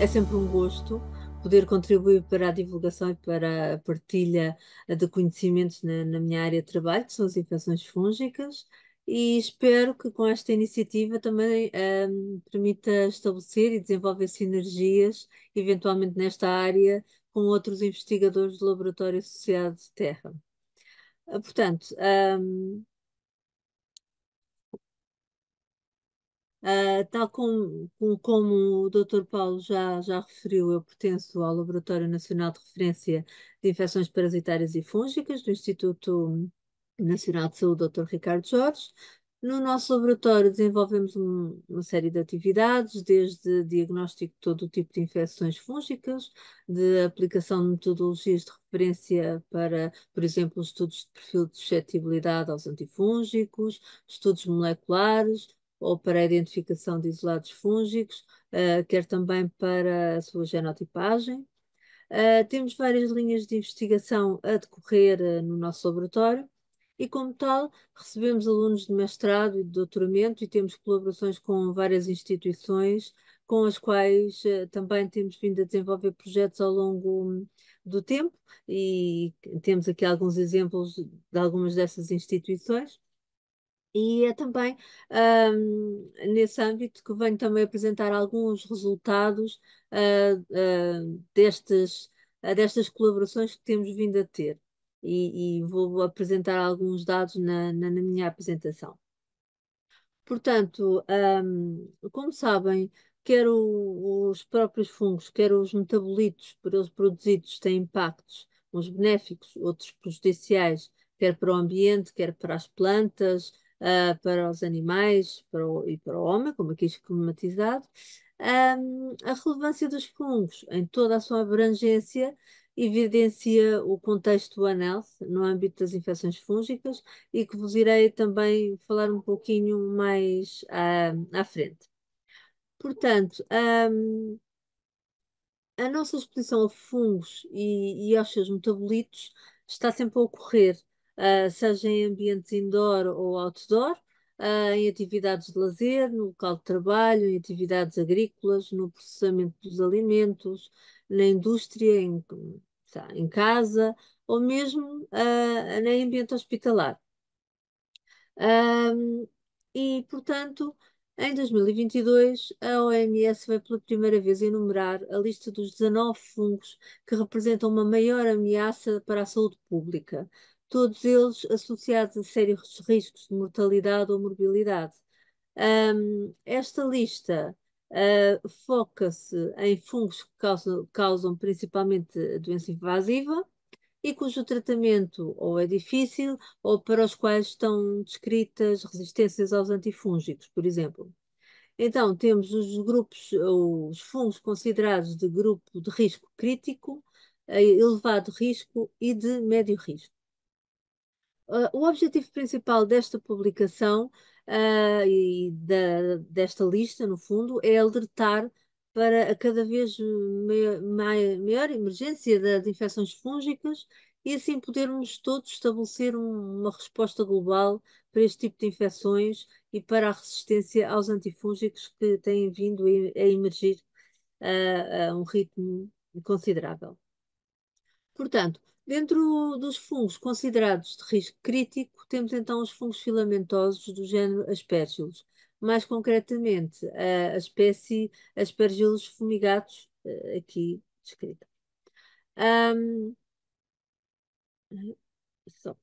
É sempre um gosto poder contribuir para a divulgação e para a partilha de conhecimentos na minha área de trabalho, que são as infecções fúngicas, e espero que com esta iniciativa também permita estabelecer e desenvolver sinergias, eventualmente nesta área, com outros investigadores do Laboratório Associado de Terra. Portanto, tal como o Dr. Paulo já referiu, eu pertenço ao Laboratório Nacional de Referência de Infecções Parasitárias e Fúngicas do Instituto Nacional de Saúde, Dr. Ricardo Jorge. No nosso laboratório desenvolvemos uma série de atividades, desde diagnóstico de todo o tipo de infecções fúngicas, de aplicação de metodologias de referência para, por exemplo, estudos de perfil de suscetibilidade aos antifúngicos, estudos moleculares, ou para a identificação de isolados fúngicos, quer também para a sua genotipagem. Temos várias linhas de investigação a decorrer no nosso laboratório e, como tal, recebemos alunos de mestrado e de doutoramento e temos colaborações com várias instituições com as quais também temos vindo a desenvolver projetos ao longo do tempo e temos aqui alguns exemplos de algumas dessas instituições. E é também nesse âmbito que venho também apresentar alguns resultados destas colaborações que temos vindo a ter. E vou apresentar alguns dados na minha apresentação. Portanto, como sabem, quer os próprios fungos, quer os metabolitos por eles produzidos têm impactos, uns benéficos, outros prejudiciais, quer para o ambiente, quer para as plantas, para os animais e para o homem, como aqui esquematizado. A relevância dos fungos em toda a sua abrangência evidencia o contexto One Health no âmbito das infecções fúngicas e que vos irei também falar um pouquinho mais à frente. Portanto, a nossa exposição a fungos e aos seus metabolitos está sempre a ocorrer, seja em ambientes indoor ou outdoor, em atividades de lazer, no local de trabalho, em atividades agrícolas, no processamento dos alimentos, na indústria, em casa, ou mesmo em ambiente hospitalar. Ahm, portanto, em 2022, a OMS vai pela primeira vez enumerar a lista dos 19 fungos que representam uma maior ameaça para a saúde pública, todos eles associados a sérios riscos de mortalidade ou morbilidade. Esta lista foca-se em fungos que causam principalmente a doença invasiva e cujo tratamento ou é difícil ou para os quais estão descritas resistências aos antifúngicos, por exemplo. Então, temos os fungos considerados de grupo de risco crítico, elevado risco e de médio risco. O objetivo principal desta publicação, desta lista, no fundo, é alertar para a cada vez maior emergência de infecções fúngicas e assim podermos todos estabelecer uma resposta global para este tipo de infecções e para a resistência aos antifúngicos que têm vindo a emergir a um ritmo considerável. Portanto, dentro dos fungos considerados de risco crítico, temos então os fungos filamentosos do género Aspergillus, mais concretamente a espécie Aspergillus fumigatus, aqui descrita. Ahm, só.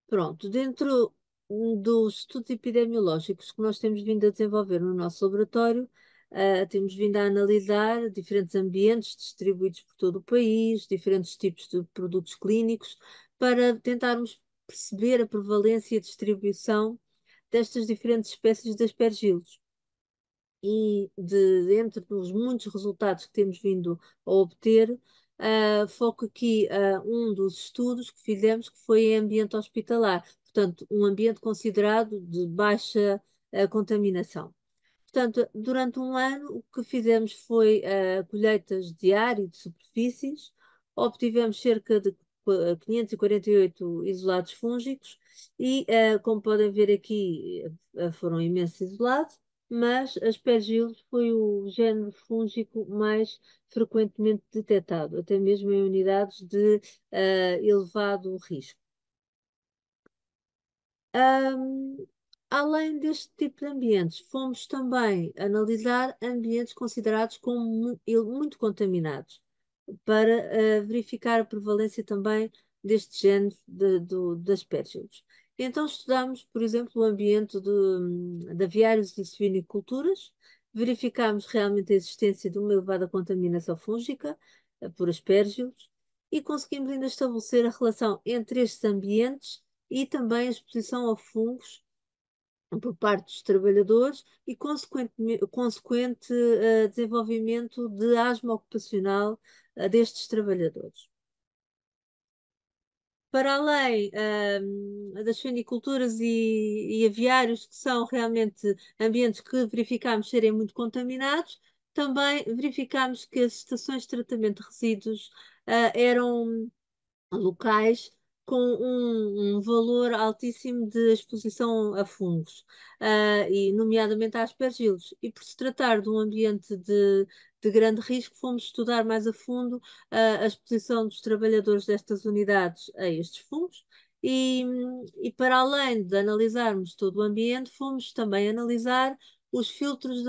Pronto, dentro dos estudos epidemiológicos que nós temos vindo a desenvolver no nosso laboratório, temos vindo a analisar diferentes ambientes distribuídos por todo o país, diferentes tipos de produtos clínicos, para tentarmos perceber a prevalência e a distribuição destas diferentes espécies de aspergilos. E entre os muitos resultados que temos vindo a obter, foco aqui um dos estudos que fizemos, que foi em ambiente hospitalar, portanto, um ambiente considerado de baixa contaminação. Portanto, durante um ano, o que fizemos foi colheitas de ar e de superfícies, obtivemos cerca de 548 isolados fúngicos e, como podem ver aqui, foram imensos isolados. mas Aspergillus foi o género fúngico mais frequentemente detectado, até mesmo em unidades de elevado risco. Ahm, Além deste tipo de ambientes, fomos também analisar ambientes considerados como muito contaminados, para verificar a prevalência também deste género das Aspergillus. Então estudamos, por exemplo, o ambiente de aviários e suiniculturas, verificámos realmente a existência de uma elevada contaminação fúngica por Aspergillus e conseguimos ainda estabelecer a relação entre estes ambientes e também a exposição a fungos por parte dos trabalhadores e consequente desenvolvimento de asma ocupacional destes trabalhadores. Para além das suiniculturas e aviários, que são realmente ambientes que verificamos serem muito contaminados, também verificamos que as estações de tratamento de resíduos eram locais com um valor altíssimo de exposição a fungos, e nomeadamente a aspergilos. E por se tratar de um ambiente de grande risco, fomos estudar mais a fundo, a exposição dos trabalhadores destas unidades a estes fungos. E para além de analisarmos todo o ambiente, fomos também analisar os filtros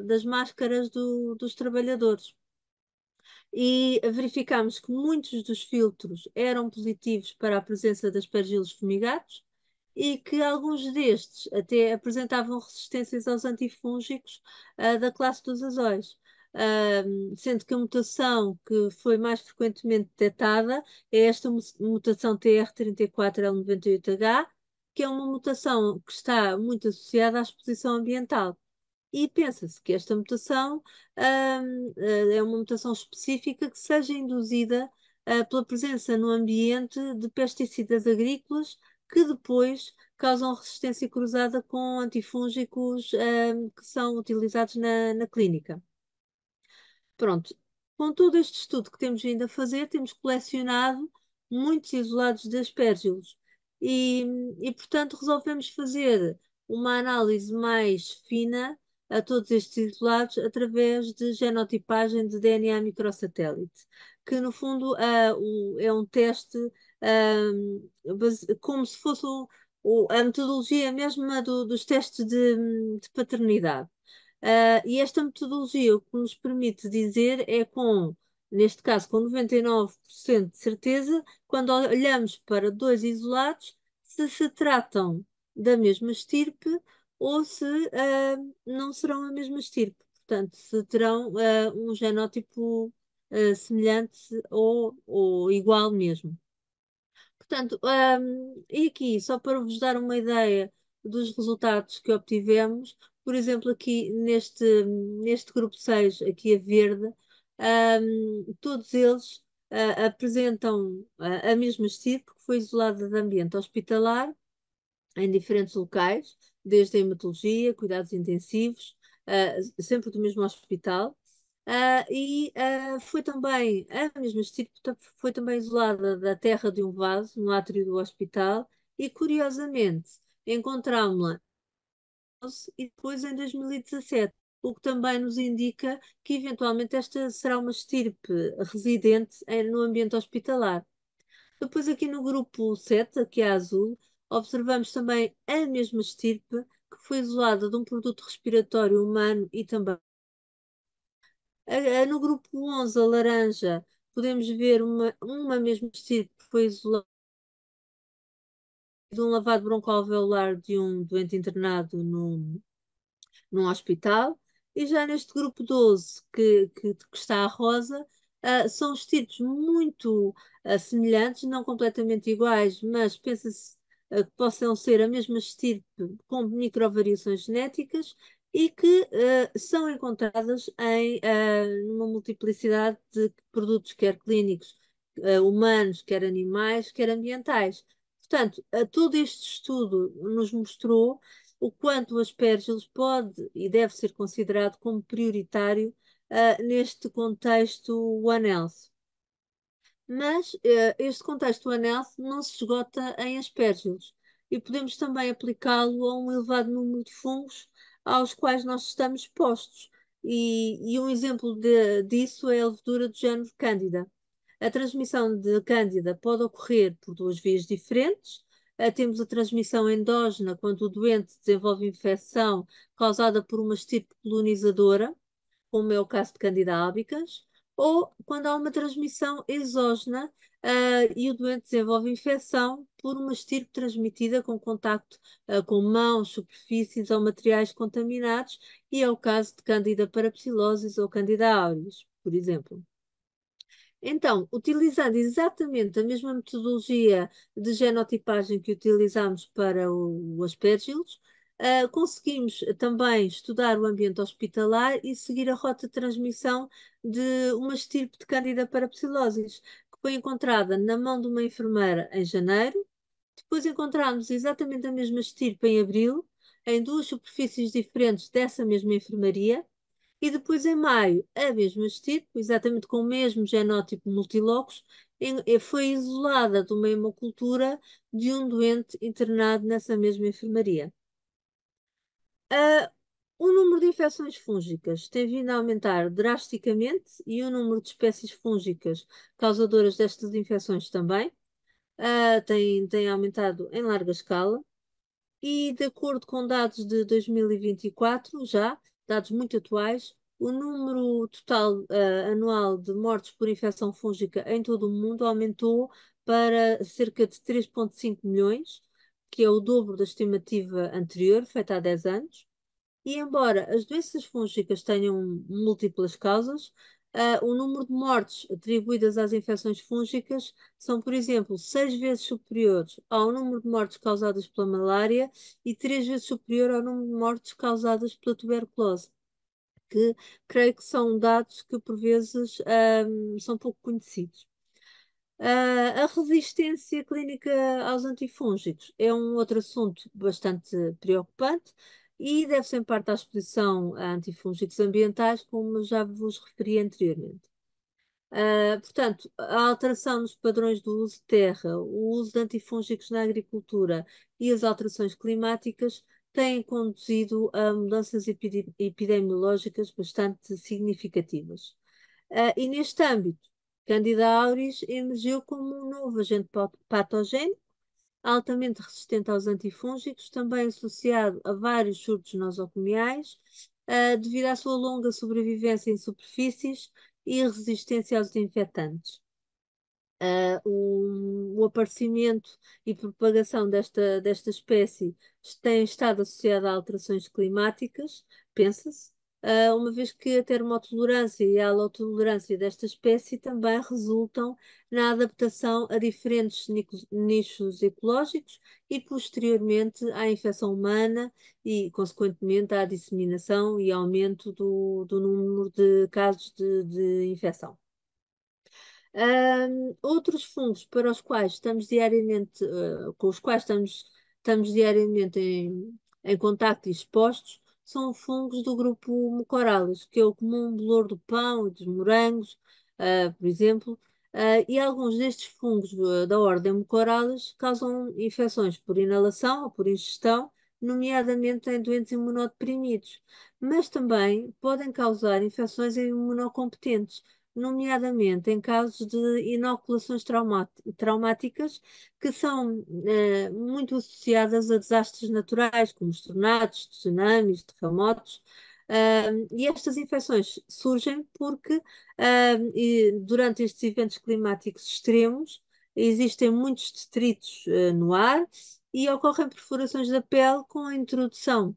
das máscaras dos trabalhadores e verificámos que muitos dos filtros eram positivos para a presença de aspergilos fumigados e que alguns destes até apresentavam resistências aos antifúngicos da classe dos azóis. Sendo que a mutação que foi mais frequentemente detectada é esta mutação TR34L98H, que é uma mutação que está muito associada à exposição ambiental. E pensa-se que esta mutação, é uma mutação específica que seja induzida, pela presença no ambiente de pesticidas agrícolas que depois causam resistência cruzada com antifúngicos, que são utilizados na clínica. Pronto, com todo este estudo que temos vindo a fazer, temos colecionado muitos isolados de aspergilos e, portanto, resolvemos fazer uma análise mais fina a todos estes isolados através de genotipagem de DNA microsatélite, que no fundo é um teste, como se fosse a metodologia mesma dos testes de paternidade. E esta metodologia o que nos permite dizer é neste caso, com 99% de certeza, quando olhamos para dois isolados, se tratam da mesma estirpe ou se não serão a mesma estirpe. Portanto, se terão um genótipo semelhante ou igual mesmo. Portanto, e aqui, só para vos dar uma ideia dos resultados que obtivemos, por exemplo, aqui neste grupo 6 aqui a verde, todos eles apresentam a mesma estirpe que foi isolada de ambiente hospitalar em diferentes locais, desde a hematologia, cuidados intensivos, sempre do mesmo hospital. Foi também a mesma estirpe, foi também isolada da terra de um vaso no átrio do hospital e, curiosamente, encontramos-la e depois em 2017, o que também nos indica que eventualmente esta será uma estirpe residente no ambiente hospitalar. Depois aqui no grupo 7, aqui a azul, observamos também a mesma estirpe que foi isolada de um produto respiratório humano e também no grupo 11, a laranja, podemos ver uma mesma estirpe que foi isolada de um lavado broncoalveolar de um doente internado num hospital. E já neste grupo 12, que está a rosa, são estirpes muito semelhantes, não completamente iguais, mas pensa-se que possam ser a mesma estirpe com microvariações genéticas e que são encontradas numa multiplicidade de produtos, quer clínicos, humanos, quer animais, quer ambientais. Portanto, todo este estudo nos mostrou o quanto o Aspergillus pode e deve ser considerado como prioritário neste contexto One Health. Mas este contexto One Health não se esgota em Aspergillus e podemos também aplicá-lo a um elevado número de fungos, aos quais nós estamos expostos. E um exemplo disso é a levedura do género Cândida. A transmissão de Cândida pode ocorrer por duas vias diferentes. Temos a transmissão endógena, quando o doente desenvolve infecção causada por uma estirpe colonizadora, como é o caso de Candida albicans, ou quando há uma transmissão exógena, e o doente desenvolve infecção por uma estirpe transmitida com contacto, com mãos, superfícies ou materiais contaminados, e é o caso de Candida parapsilosis ou Candida auris, por exemplo. Então, utilizando exatamente a mesma metodologia de genotipagem que utilizamos para o Aspergillus, conseguimos também estudar o ambiente hospitalar e seguir a rota de transmissão de uma estirpe de Candida parapsilosis, que foi encontrada na mão de uma enfermeira em janeiro. Depois encontramos exatamente a mesma estirpe em abril, em duas superfícies diferentes dessa mesma enfermaria. E depois, em maio, a mesma estirpe, exatamente com o mesmo genótipo multilocos, foi isolada de uma hemocultura de um doente internado nessa mesma enfermaria. Ah, o número de infecções fúngicas tem vindo a aumentar drasticamente e o número de espécies fúngicas causadoras destas infecções também tem aumentado em larga escala. E, de acordo com dados de 2024, já, dados muito atuais, o número total anual de mortes por infecção fúngica em todo o mundo aumentou para cerca de 3,5 milhões, que é o dobro da estimativa anterior, feita há 10 anos. E embora as doenças fúngicas tenham múltiplas causas, o número de mortes atribuídas às infecções fúngicas são, por exemplo, 6 vezes superiores ao número de mortes causadas pela malária e 3 vezes superior ao número de mortes causadas pela tuberculose, que creio que são dados que por vezes são pouco conhecidos. A resistência clínica aos antifúngicos é um outro assunto bastante preocupante e deve-se em parte à exposição a antifúngicos ambientais, como já vos referi anteriormente. Portanto, a alteração nos padrões do uso de terra, o uso de antifúngicos na agricultura e as alterações climáticas têm conduzido a mudanças epidemiológicas bastante significativas. E neste âmbito, Candida auris emergiu como um novo agente patogénico, altamente resistente aos antifúngicos, também associado a vários surtos nosocomiais, devido à sua longa sobrevivência em superfícies e resistência aos infectantes. O aparecimento e propagação desta espécie tem estado associada a alterações climáticas, pensa-se, uma vez que a termotolerância e a halotolerância desta espécie também resultam na adaptação a diferentes nichos ecológicos e, posteriormente, à infecção humana e, consequentemente, à disseminação e aumento do número de casos de infecção. Outros fungos para os quais estamos diariamente, com os quais estamos diariamente em contacto e expostos, são fungos do grupo Mucorales, que é o comum bolor do pão e dos morangos, por exemplo, e alguns destes fungos da ordem Mucorales causam infecções por inalação ou por ingestão, nomeadamente em doentes imunodeprimidos, mas também podem causar infecções em imunocompetentes, nomeadamente em casos de inoculações traumáticas que são muito associadas a desastres naturais, como os tornados, tsunamis, terremotos. E estas infecções surgem porque, durante estes eventos climáticos extremos, existem muitos detritos no ar e ocorrem perfurações da pele com a introdução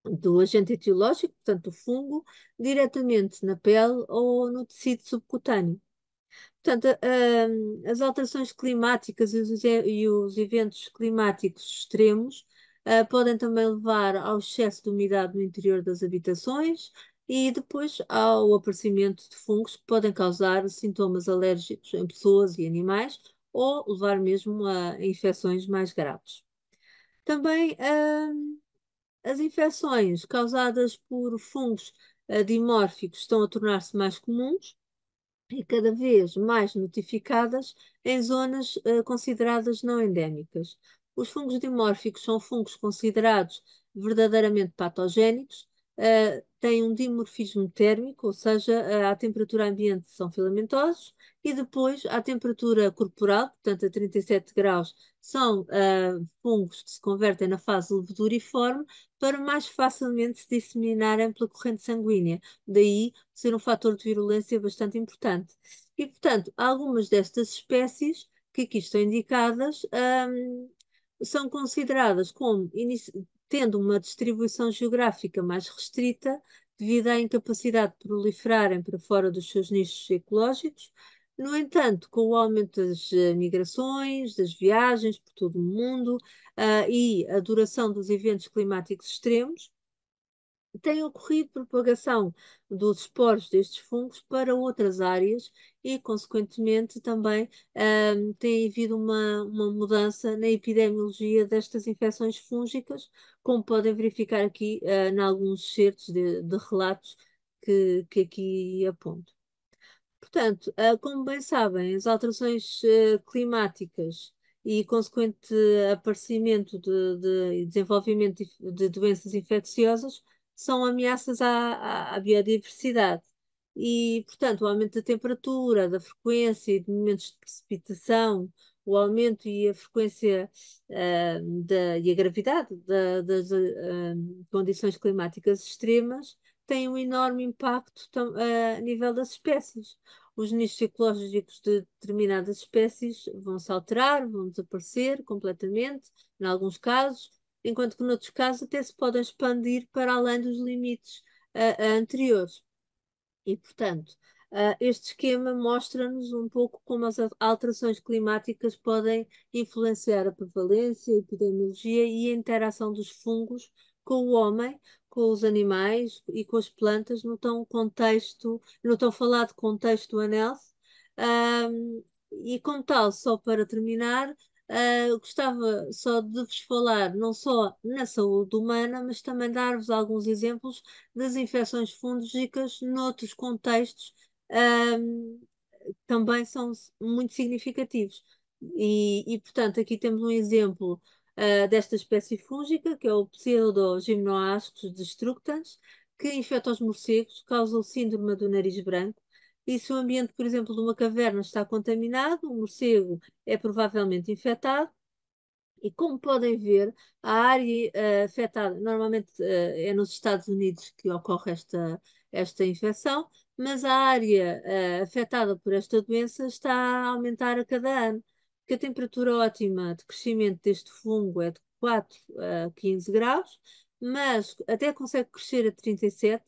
do agente etiológico, portanto, do fungo, diretamente na pele ou no tecido subcutâneo. Portanto, as alterações climáticas e os eventos climáticos extremos podem também levar ao excesso de umidade no interior das habitações e depois ao aparecimento de fungos que podem causar sintomas alérgicos em pessoas e animais ou levar mesmo a infecções mais graves. Também, as infecções causadas por fungos dimórficos estão a tornar-se mais comuns e cada vez mais notificadas em zonas consideradas não endémicas. Os fungos dimórficos são fungos considerados verdadeiramente patogénicos, têm um dimorfismo térmico, ou seja, à temperatura ambiente são filamentosos, e depois à temperatura corporal, portanto a 37 graus, são fungos que se convertem na fase leveduriforme para mais facilmente se disseminarem pela corrente sanguínea. Daí ser um fator de virulência bastante importante. E, portanto, algumas destas espécies que aqui estão indicadas, são consideradas como tendo uma distribuição geográfica mais restrita, devido à incapacidade de proliferarem para fora dos seus nichos ecológicos. No entanto, com o aumento das migrações, das viagens por todo o mundo, e a duração dos eventos climáticos extremos, tem ocorrido propagação dos esporos destes fungos para outras áreas e, consequentemente, também tem havido uma mudança na epidemiologia destas infecções fúngicas, como podem verificar aqui em alguns certos de relatos que aqui aponto. Portanto, como bem sabem, as alterações climáticas e consequente aparecimento e desenvolvimento de doenças infecciosas são ameaças à biodiversidade. E, portanto, o aumento da temperatura, da frequência e de momentos de precipitação, o aumento e a frequência e a gravidade das condições climáticas extremas têm um enorme impacto a nível das espécies. Os nichos ecológicos de determinadas espécies vão se alterar, vão desaparecer completamente, em alguns casos, enquanto que noutros casos até se podem expandir para além dos limites anteriores. E, portanto, este esquema mostra-nos um pouco como as alterações climáticas podem influenciar a prevalência, a epidemiologia e a interação dos fungos com o homem, com os animais e com as plantas no tão falado contexto anelse. E como tal, só para terminar, gostava só de vos falar não só na saúde humana, mas também dar-vos alguns exemplos das infecções fúngicas noutros contextos, ahm, também são muito significativos. Portanto, aqui temos um exemplo desta espécie fúngica, que é o Pseudogymnoascus destructans, que infecta os morcegos, causa o síndrome do nariz branco. E se o ambiente, por exemplo, de uma caverna está contaminado, o morcego é provavelmente infectado. E como podem ver, a área afetada, normalmente é nos Estados Unidos que ocorre esta infecção, mas a área afetada por esta doença está a aumentar a cada ano, porque a temperatura ótima de crescimento deste fungo é de 4 a 15 graus, mas até consegue crescer a 37,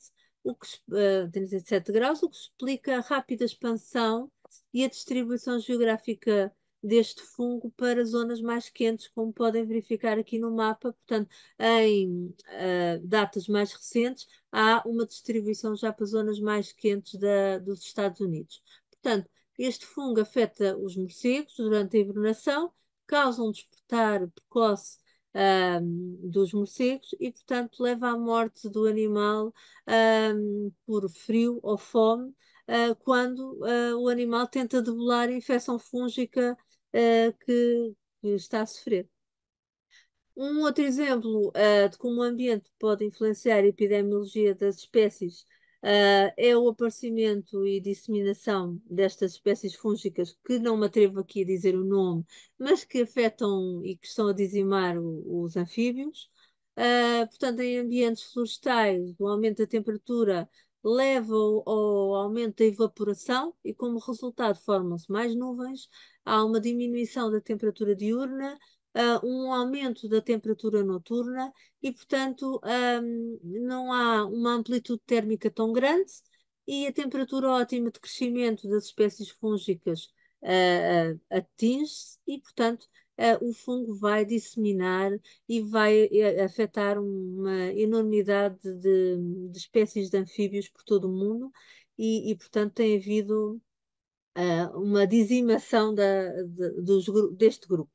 37 graus, o que explica a rápida expansão e a distribuição geográfica deste fungo para zonas mais quentes, como podem verificar aqui no mapa. Portanto, em datas mais recentes, há uma distribuição já para zonas mais quentes dos Estados Unidos. Portanto, este fungo afeta os morcegos durante a hibernação, causa um despertar precoce dos morcegos e, portanto, leva à morte do animal por frio ou fome, quando o animal tenta debelar a infecção fúngica que está a sofrer. Um outro exemplo de como o ambiente pode influenciar a epidemiologia das espécies é o aparecimento e disseminação destas espécies fúngicas, que não me atrevo aqui a dizer o nome, mas que afetam e que estão a dizimar os anfíbios. Portanto, em ambientes florestais, o aumento da temperatura leva ao aumento da evaporação e, como resultado, formam-se mais nuvens, há uma diminuição da temperatura diurna, um aumento da temperatura noturna e, portanto, não há uma amplitude térmica tão grande e a temperatura ótima de crescimento das espécies fúngicas atinge-se e, portanto, o fungo vai disseminar e vai afetar uma enormidade de espécies de anfíbios por todo o mundo portanto, tem havido uma dizimação deste grupo.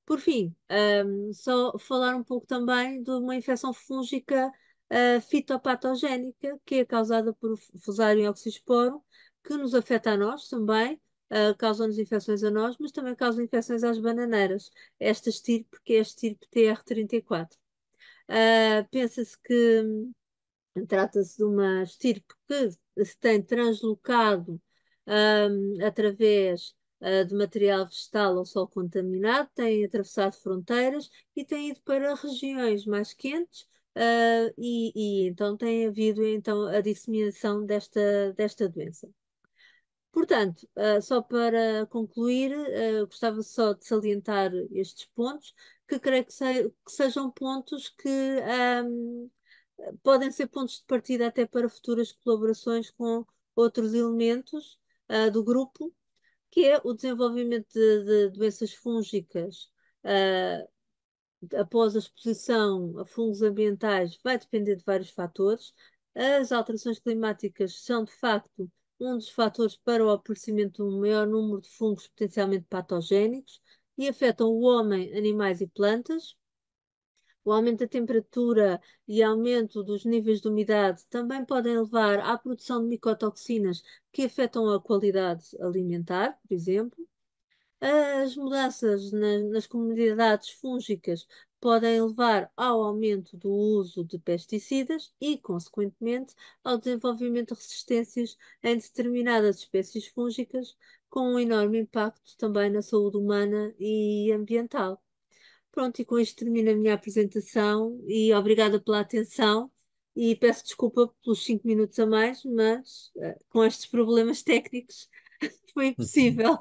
Por fim, só falar um pouco também de uma infecção fúngica fitopatogénica, que é causada por Fusarium oxysporum, que nos afeta a nós também, causa-nos infecções a nós, mas também causa infecções às bananeiras. Esta estirpe, que é a estirpe TR34. Pensa-se que trata-se de uma estirpe que se tem translocado através de material vegetal ao sol contaminado, tem atravessado fronteiras e tem ido para regiões mais quentes, e então tem havido então a disseminação desta doença. Portanto, só para concluir, gostava só de salientar estes pontos, que creio que sejam pontos que podem ser pontos de partida até para futuras colaborações com outros elementos do grupo, que é o desenvolvimento de doenças fúngicas ah, após a exposição a fungos ambientais vai depender de vários fatores. As alterações climáticas são, de facto, um dos fatores para o aparecimento de um maior número de fungos potencialmente patogénicos e afetam o homem, animais e plantas. O aumento da temperatura e aumento dos níveis de umidade também podem levar à produção de micotoxinas que afetam a qualidade alimentar, por exemplo. As mudanças nas comunidades fúngicas podem levar ao aumento do uso de pesticidas e, consequentemente, ao desenvolvimento de resistências em determinadas espécies fúngicas, com um enorme impacto também na saúde humana e ambiental. Pronto, e com isto termino a minha apresentação e obrigada pela atenção e peço desculpa pelos 5 minutos a mais, mas com estes problemas técnicos foi impossível.